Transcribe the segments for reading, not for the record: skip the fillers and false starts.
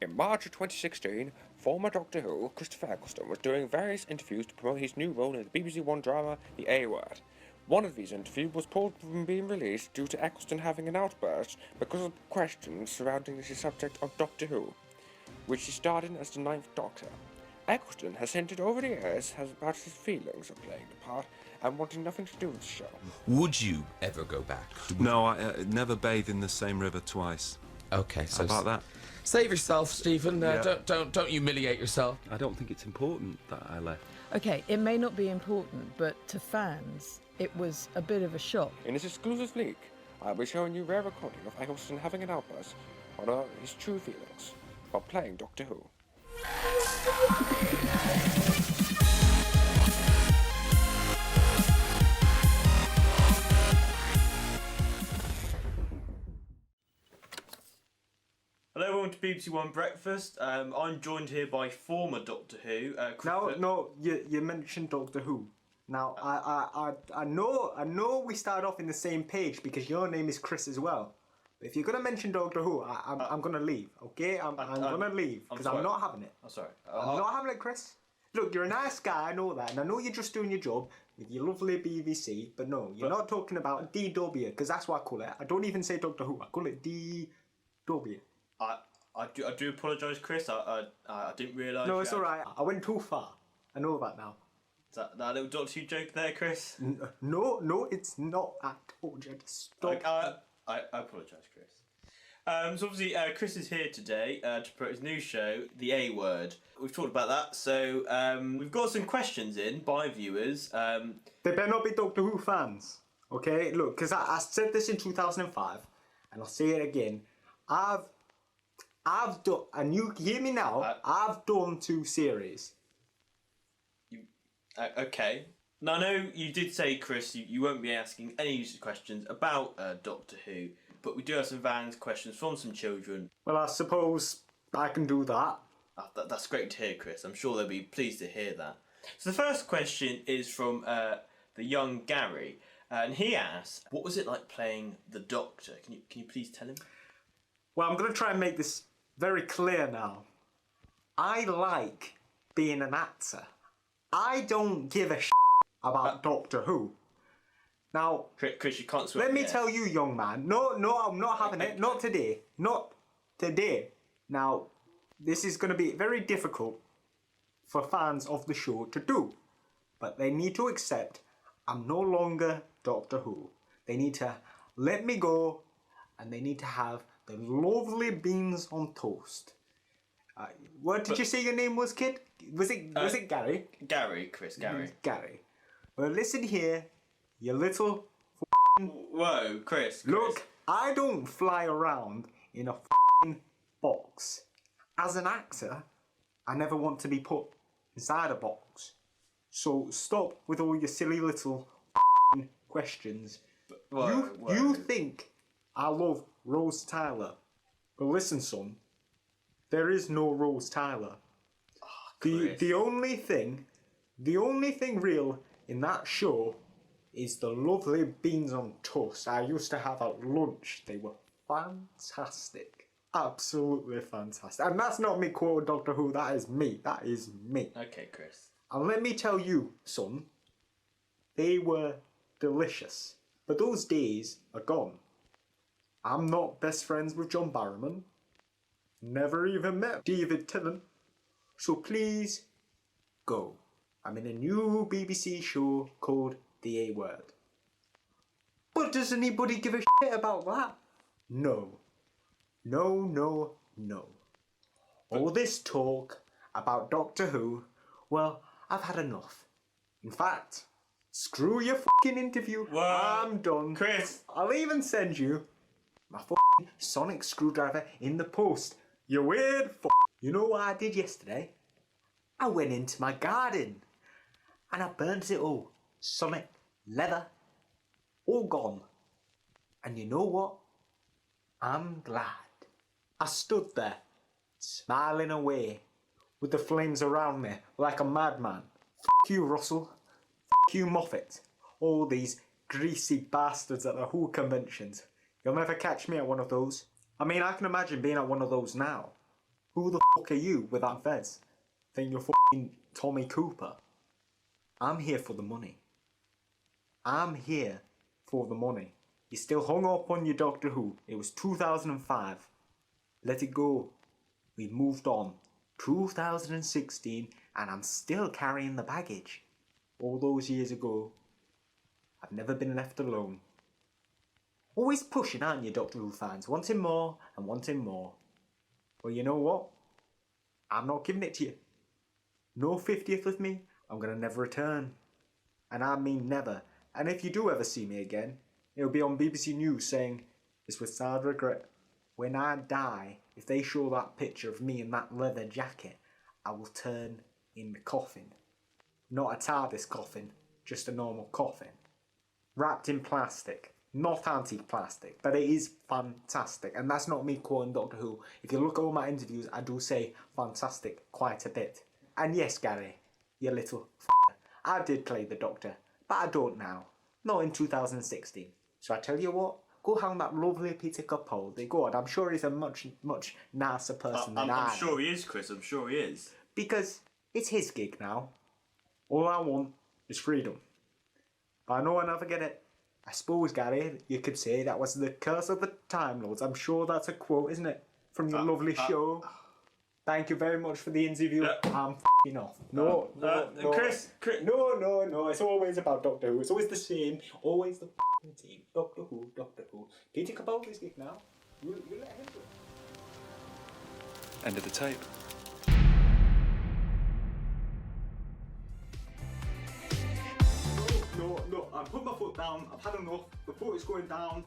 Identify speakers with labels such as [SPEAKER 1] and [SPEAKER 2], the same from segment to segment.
[SPEAKER 1] In March of 2016, former Doctor Who, Christopher Eccleston, was doing various interviews to promote his new role in the BBC One drama, The A Word. One of these interviews was pulled from being released due to Eccleston having an outburst because of questions surrounding the subject of Doctor Who, which he starred in as the Ninth Doctor. Eccleston has hinted over the years about his feelings of playing the part and wanting nothing to do with the show.
[SPEAKER 2] Would you ever go back?
[SPEAKER 3] No, I never bathe in the same river twice.
[SPEAKER 2] Okay, so
[SPEAKER 3] How about that?
[SPEAKER 2] Save yourself, Stephen.
[SPEAKER 3] Yeah.
[SPEAKER 2] Don't humiliate yourself.
[SPEAKER 3] I don't think it's important that I left.
[SPEAKER 4] Okay, it may not be important, but to fans, it was a bit of a shock.
[SPEAKER 1] In this exclusive leak, I'll be showing you rare recording of Eccleston having an outburst on his true feelings while playing Doctor Who.
[SPEAKER 5] Hello, welcome to BBC One Breakfast. I'm joined here by former Doctor Who.
[SPEAKER 6] No, you mentioned Doctor Who. Now, I know we started off in the same page because your name is Chris as well. But if you're gonna mention Doctor Who, I'm gonna leave. Okay, I'm gonna leave because I'm not having it.
[SPEAKER 5] I'm sorry.
[SPEAKER 6] I'm not having it, Chris. Look, you're a nice guy, I know that, and I know you're just doing your job with your lovely BBC. But no, you're not talking about DW because that's what I call it. I don't even say Doctor Who. I call it DW.
[SPEAKER 5] I do apologise, Chris. I didn't realise.
[SPEAKER 6] No, it's all right. I went too far. I know that now.
[SPEAKER 5] Is that little Doctor Who joke there, Chris?
[SPEAKER 6] No, it's not. I told you to stop.
[SPEAKER 5] I apologise, Chris. So obviously, Chris is here today to promote his new show, The A Word. We've talked about that, so we've got some questions in by viewers.
[SPEAKER 6] They better not be Doctor Who fans, okay? Look, because I said this in 2005, and I'll say it again. I've done, and you hear me now. I've done 2 series.
[SPEAKER 5] Okay. Now, I know you did say, Chris, you won't be asking any questions about Doctor Who, but we do have some fans' questions from some children.
[SPEAKER 6] Well, I suppose I can do that.
[SPEAKER 5] That's great to hear, Chris. I'm sure they'll be pleased to hear that. So the first question is from the young Gary, and he asks, "What was it like playing the Doctor? Can you please tell him?"
[SPEAKER 6] Well, I'm going to try and make this very clear now. I like being an actor. I don't give a about Doctor Who. Now,
[SPEAKER 5] Chris, you can't swear.
[SPEAKER 6] Let me tell you, young man. No, I'm not having it. Not today. Not today. Now, this is going to be very difficult for fans of the show to do. But they need to accept I'm no longer Doctor Who. They need to let me go, and they need to have the lovely beans on toast. What did you say your name was, kid? Was it Gary?
[SPEAKER 5] Gary, Chris, Gary.
[SPEAKER 6] Gary. Well, listen here, you little
[SPEAKER 5] Whoa, Chris.
[SPEAKER 6] Look, I don't fly around in a box. As an actor, I never want to be put inside a box. So stop with all your silly little questions. You think I love Rose Tyler. But listen, son, there is no Rose Tyler. The only thing real in that show is the lovely beans on toast I used to have at lunch. They were fantastic. Absolutely fantastic. And that's not me quoting Doctor Who, that is me. That is me.
[SPEAKER 5] Okay, Chris.
[SPEAKER 6] And let me tell you, son, they were delicious. But those days are gone. I'm not best friends with John Barrowman. Never even met David Tennant. So please, go. I'm in a new BBC show called The A Word. But does anybody give a shit about that? No. No. All this talk about Doctor Who, well, I've had enough. In fact, screw your fucking interview.
[SPEAKER 5] Whoa.
[SPEAKER 6] I'm done.
[SPEAKER 5] Chris.
[SPEAKER 6] I'll even send you my fucking sonic screwdriver in the post. You weird You know what I did yesterday? I went into my garden and I burnt it all. Sonic, leather, all gone. And you know what? I'm glad. I stood there, smiling away, with the flames around me like a madman. F you, Russell. F you, Moffat. All these greasy bastards at the Who conventions. You'll never catch me at one of those. I mean, I can imagine being at one of those now. Who the fuck are you with that fez? Think you're fucking Tommy Cooper? I'm here for the money. I'm here for the money. You're still hung up on your Doctor Who. It was 2005. Let it go. We've moved on. 2016 and I'm still carrying the baggage. All those years ago, I've never been left alone. Always pushing, aren't you, Doctor Who fans? Wanting more and wanting more. Well, you know what? I'm not giving it to you. No 50th with me, I'm gonna never return. And I mean never. And if you do ever see me again, it'll be on BBC News saying, it's with sad regret. When I die, if they show that picture of me in that leather jacket, I will turn in the coffin. Not a TARDIS coffin, just a normal coffin. Wrapped in plastic. Not anti-plastic, but it is fantastic. And that's not me quoting Doctor Who. If you look at all my interviews, I do say fantastic quite a bit. And yes, Gary, you little f***er, I did play the Doctor, but I don't now. Not in 2016. So I tell you what, go hang that lovely Peter Capaldi. Go on, I'm sure he's a much nicer person than I am.
[SPEAKER 5] I'm sure he is, Chris. I'm sure he is.
[SPEAKER 6] Because it's his gig now. All I want is freedom. But I know I never get it. I suppose, Gary, you could say that was the curse of the Time Lords. I'm sure that's a quote, isn't it? From your lovely show. Thank you very much for the interview. I'm f***ing off. No.
[SPEAKER 5] Chris.
[SPEAKER 6] No. It's always about Doctor Who. It's always the same. Always the f***ing team. Doctor Who. Peter Capaldi's gig now. You let him do it.
[SPEAKER 3] End of the tape.
[SPEAKER 6] No, I've put my foot down, I've had enough, the foot is going down,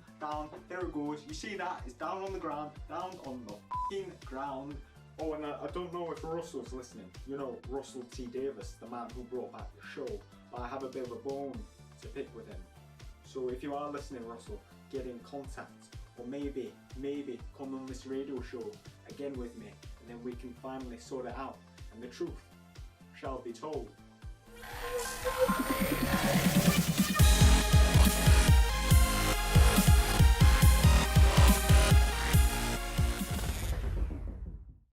[SPEAKER 6] there it goes, you see that, it's down on the ground, down on the f***ing ground. Oh, and I don't know if Russell's listening, you know, Russell T Davis, the man who brought back the show, but I have a bit of a bone to pick with him. So if you are listening, Russell, get in contact, or maybe come on this radio show again with me, and then we can finally sort it out, and the truth shall be told.